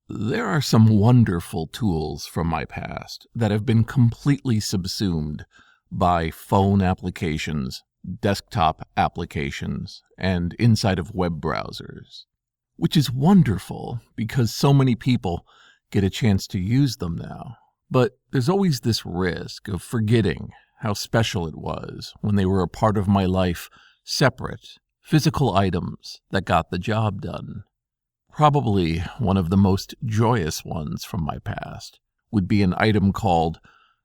There are some wonderful tools from my past that have been completely subsumed by phone applications, desktop applications, and inside of web browsers, which is wonderful because so many people get a chance to use them now. But there's always this risk of forgetting how special it was when they were a part of my life, separate, physical items that got the job done. Probably one of the most joyous ones from my past would be an item called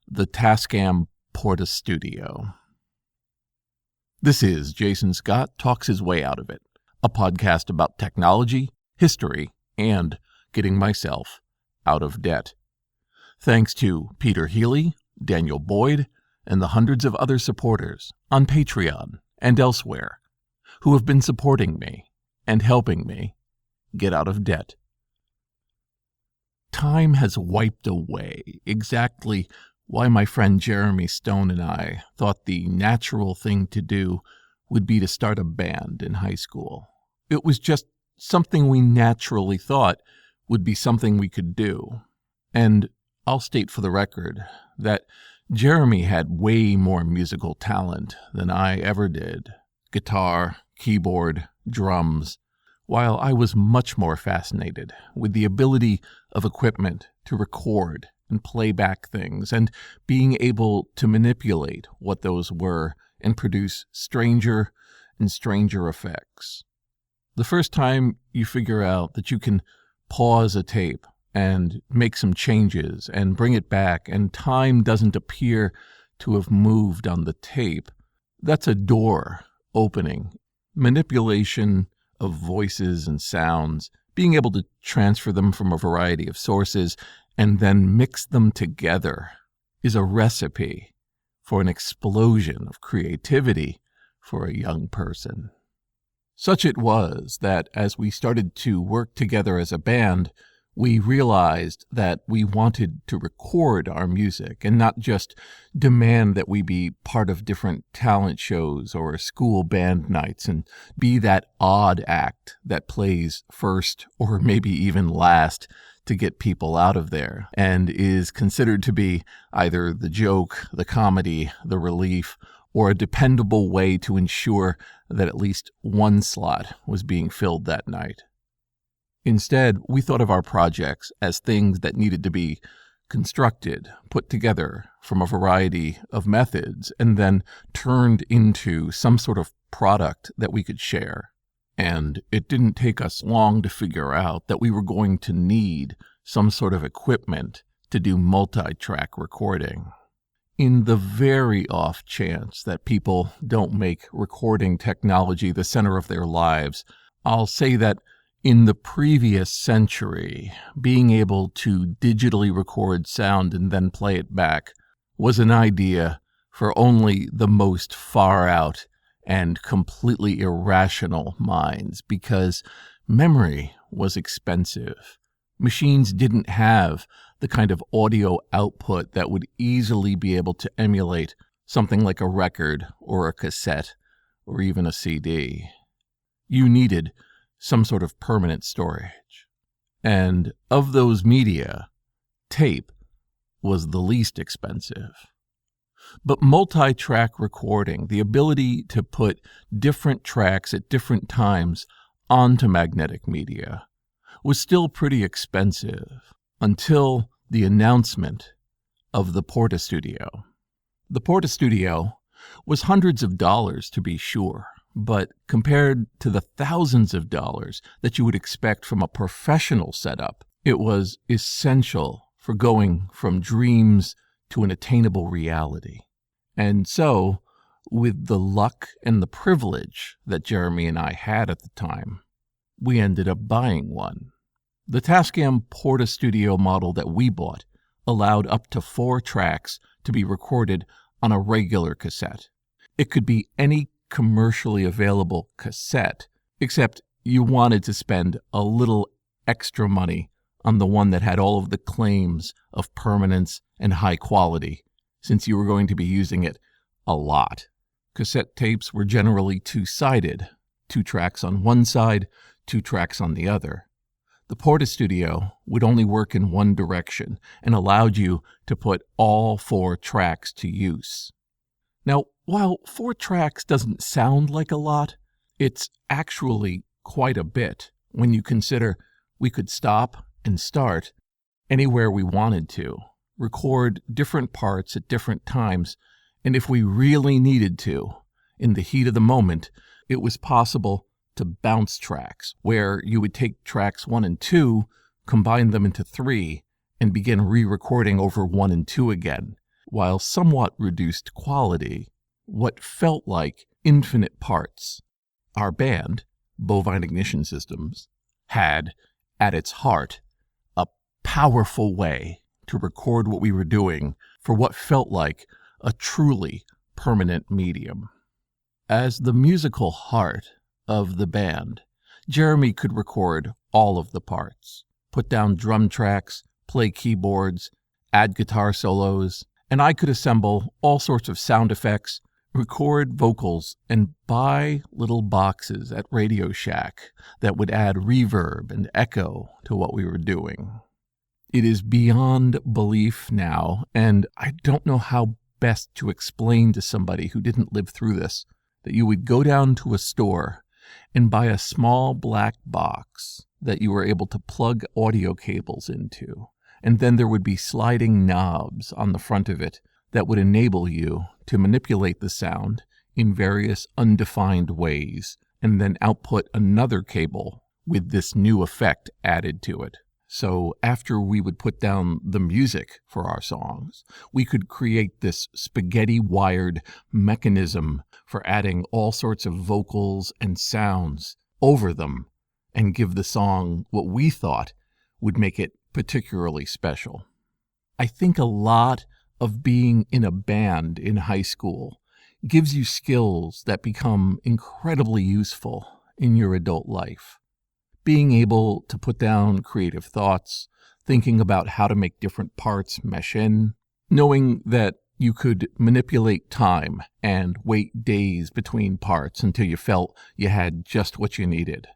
the Tascam Portastudio. This is Jason Scott Talks His Way Out of It, a podcast about technology, history, and getting myself out of debt. Thanks to Peter Healy, Daniel Boyd, and the hundreds of other supporters on Patreon and elsewhere who have been supporting me and helping me get out of debt. Time has wiped away exactly why my friend Jeremy Stone and I thought the natural thing to do would be to start a band in high school. It was just something we naturally thought would be something we could do. And I'll state for the record that Jeremy had way more musical talent than I ever did. Guitar, keyboard, drums, while I was much more fascinated with the ability of equipment to record and play back things and being able to manipulate what those were and produce stranger and stranger effects. The first time you figure out that you can pause a tape and make some changes and bring it back and time doesn't appear to have moved on the tape, that's a door opening. Manipulation of voices and sounds, being able to transfer them from a variety of sources and then mix them together is a recipe for an explosion of creativity for a young person. Such it was that as we started to work together as a band, we realized that we wanted to record our music and not just demand that we be part of different talent shows or school band nights and be that odd act that plays first or maybe even last to get people out of there and is considered to be either the joke, the comedy, the relief, or a dependable way to ensure that at least one slot was being filled that night. Instead, we thought of our projects as things that needed to be constructed, put together from a variety of methods, and then turned into some sort of product that we could share. And it didn't take us long to figure out that we were going to need some sort of equipment to do multi-track recording. In the very off chance that people don't make recording technology the center of their lives, I'll say that in the previous century, being able to digitally record sound and then play it back was an idea for only the most far out and completely irrational minds because memory was expensive. Machines didn't have the kind of audio output that would easily be able to emulate something like a record or a cassette or even a CD. You needed some sort of permanent storage. And of those media, tape was the least expensive. But multi-track recording, the ability to put different tracks at different times onto magnetic media, was still pretty expensive until the announcement of the Portastudio. The Portastudio was hundreds of dollars to be sure, but compared to the thousands of dollars that you would expect from a professional setup, it was essential for going from dreams to an attainable reality. And so, with the luck and the privilege that Jeremy and I had at the time, we ended up buying one. The Tascam Portastudio model that we bought allowed up to 4 tracks to be recorded on a regular cassette. It could be any commercially available cassette, except you wanted to spend a little extra money on the one that had all of the claims of permanence and high quality, since you were going to be using it a lot. Cassette tapes were generally two-sided, 2 tracks on one side, 2 tracks on the other. The Portastudio would only work in one direction and allowed you to put all 4 tracks to use. Now, while 4 tracks doesn't sound like a lot, it's actually quite a bit when you consider we could stop and start anywhere we wanted to, record different parts at different times, and if we really needed to, in the heat of the moment, it was possible to bounce tracks, where you would take tracks 1 and 2, combine them into 3, and begin re-recording over 1 and 2 again, while somewhat reduced quality, what felt like infinite parts. Our band, Bovine Ignition Systems, had, at its heart, a powerful way to record what we were doing for what felt like a truly permanent medium. As the musical heart of the band, Jeremy could record all of the parts, put down drum tracks, play keyboards, add guitar solos, and I could assemble all sorts of sound effects, record vocals, and buy little boxes at Radio Shack that would add reverb and echo to what we were doing. It is beyond belief now, and I don't know how best to explain to somebody who didn't live through this, that you would go down to a store and buy a small black box that you were able to plug audio cables into, and then there would be sliding knobs on the front of it that would enable you to manipulate the sound in various undefined ways, and then output another cable with this new effect added to it. So after we would put down the music for our songs, we could create this spaghetti-wired mechanism for adding all sorts of vocals and sounds over them and give the song what we thought would make it particularly special. I think a lot of being in a band in high school gives you skills that become incredibly useful in your adult life. Being able to put down creative thoughts, thinking about how to make different parts mesh in, knowing that you could manipulate time and wait days between parts until you felt you had just what you needed.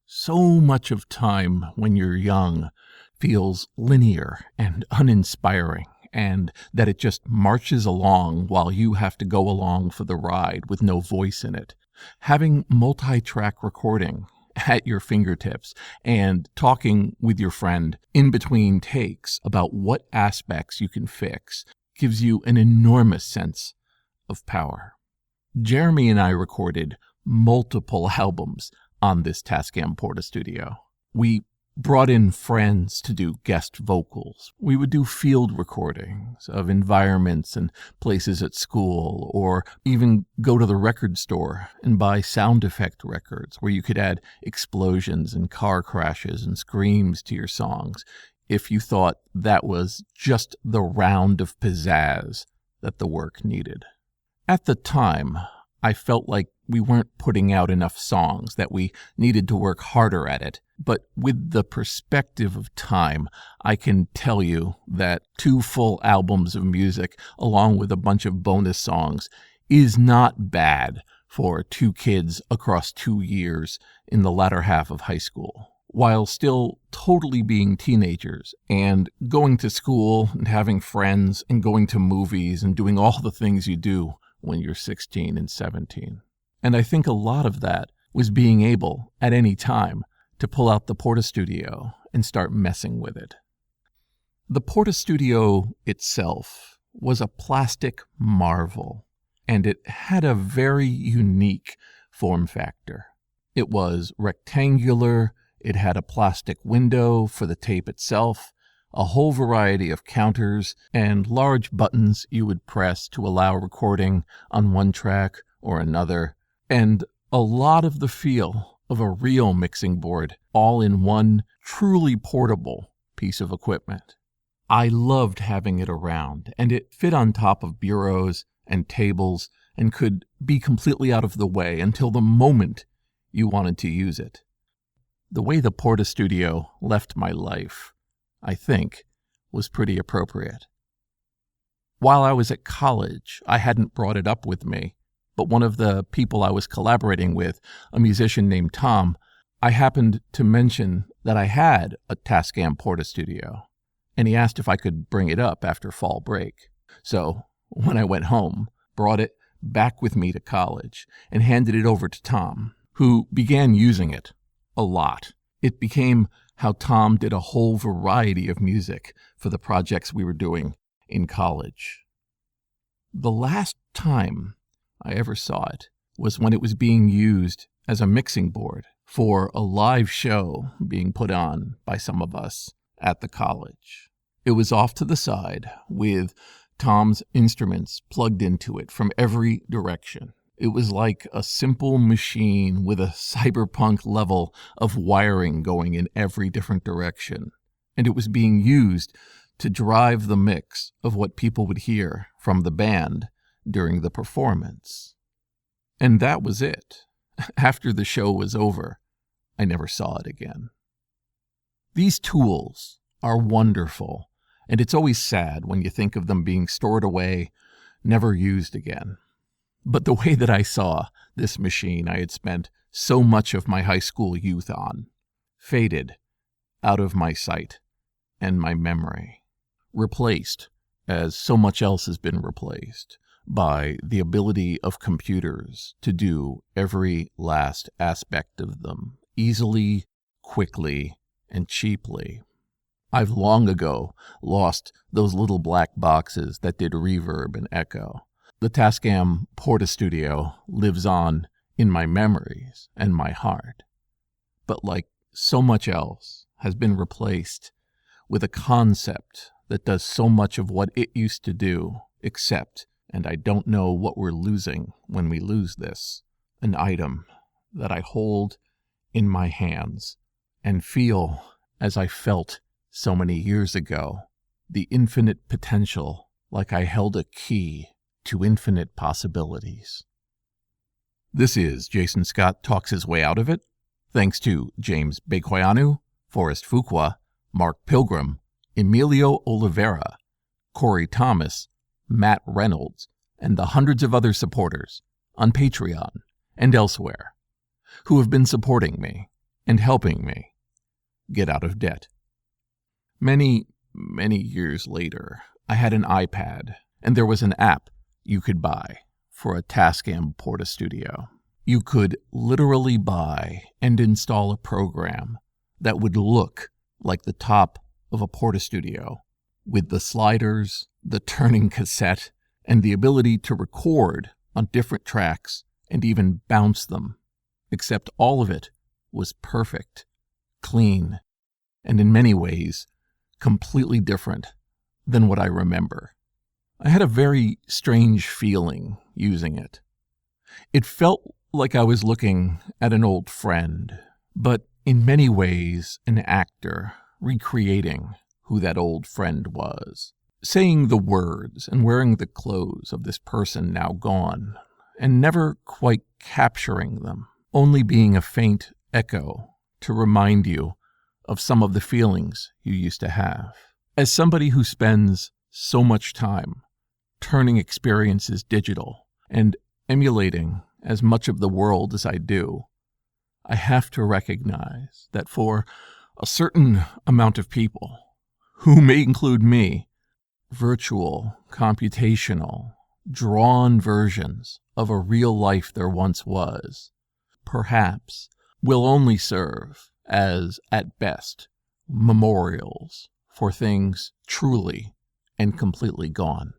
So much of time when you're young feels linear and uninspiring, and that it just marches along while you have to go along for the ride with no voice in it. Having multi-track recording at your fingertips and talking with your friend in between takes about what aspects you can fix gives you an enormous sense of power. Jeremy and I recorded multiple albums on this Tascam Portastudio. We brought in friends to do guest vocals. We would do field recordings of environments and places at school, or even go to the record store and buy sound effect records where you could add explosions and car crashes and screams to your songs if you thought that was just the round of pizzazz that the work needed. At the time, I felt like we weren't putting out enough songs, that we needed to work harder at it. But with the perspective of time, I can tell you that 2 full albums of music, along with a bunch of bonus songs, is not bad for 2 kids across 2 years in the latter half of high school, while still totally being teenagers and going to school and having friends and going to movies and doing all the things you do when you're 16 and 17. And I think a lot of that was being able, at any time, to pull out the Portastudio and start messing with it. The Portastudio itself was a plastic marvel, and it had a very unique form factor. It was rectangular, it had a plastic window for the tape itself, a whole variety of counters, and large buttons you would press to allow recording on one track or another, and a lot of the feel of a real mixing board, all in one truly portable piece of equipment. I loved having it around, and it fit on top of bureaus and tables and could be completely out of the way until the moment you wanted to use it. The way the Portastudio left my life, I think, was pretty appropriate. While I was at college, I hadn't brought it up with me, but one of the people I was collaborating with, a musician named Tom, I happened to mention that I had a Tascam Portastudio, and he asked if I could bring it up after fall break. So when I went home, brought it back with me to college and handed it over to Tom, who began using it a lot. It became how Tom did a whole variety of music for the projects we were doing in college. The last time I ever saw it was when it was being used as a mixing board for a live show being put on by some of us at the college. It was off to the side with Tom's instruments plugged into it from every direction. It was like a simple machine with a cyberpunk level of wiring going in every different direction. And it was being used to drive the mix of what people would hear from the band during the performance. And that was it. After the show was over, I never saw it again. These tools are wonderful, and it's always sad when you think of them being stored away, never used again. But the way that I saw this machine I had spent so much of my high school youth on faded out of my sight and my memory, replaced, as so much else has been replaced, by the ability of computers to do every last aspect of them easily, quickly, and cheaply. I've long ago lost those little black boxes that did reverb and echo. The Tascam Portastudio lives on in my memories and my heart, but like so much else, has been replaced with a concept that does so much of what it used to do, except, and I don't know what we're losing when we lose this, an item that I hold in my hands and feel as I felt so many years ago, the infinite potential, like I held a key to infinite possibilities. This is Jason Scott Talks His Way Out of It, thanks to James Bekoyanu, Forrest Fuqua, Mark Pilgrim, Emilio Oliveira, Corey Thomas, Matt Reynolds, and the hundreds of other supporters on Patreon and elsewhere who have been supporting me and helping me get out of debt. Many, many years later, I had an iPad, and there was an app you could buy for a Tascam Portastudio. You could literally buy and install a program that would look like the top of a Portastudio, with the sliders, the turning cassette, and the ability to record on different tracks and even bounce them, except all of it was perfect, clean, and in many ways completely different than what I remember. I had a very strange feeling using it. It felt like I was looking at an old friend, but in many ways an actor recreating who that old friend was, saying the words and wearing the clothes of this person now gone, and never quite capturing them, only being a faint echo to remind you of some of the feelings you used to have. As somebody who spends so much time turning experiences digital and emulating as much of the world as I do, I have to recognize that for a certain amount of people, who may include me, virtual, computational, drawn versions of a real life there once was, perhaps will only serve as, at best, memorials for things truly and completely gone.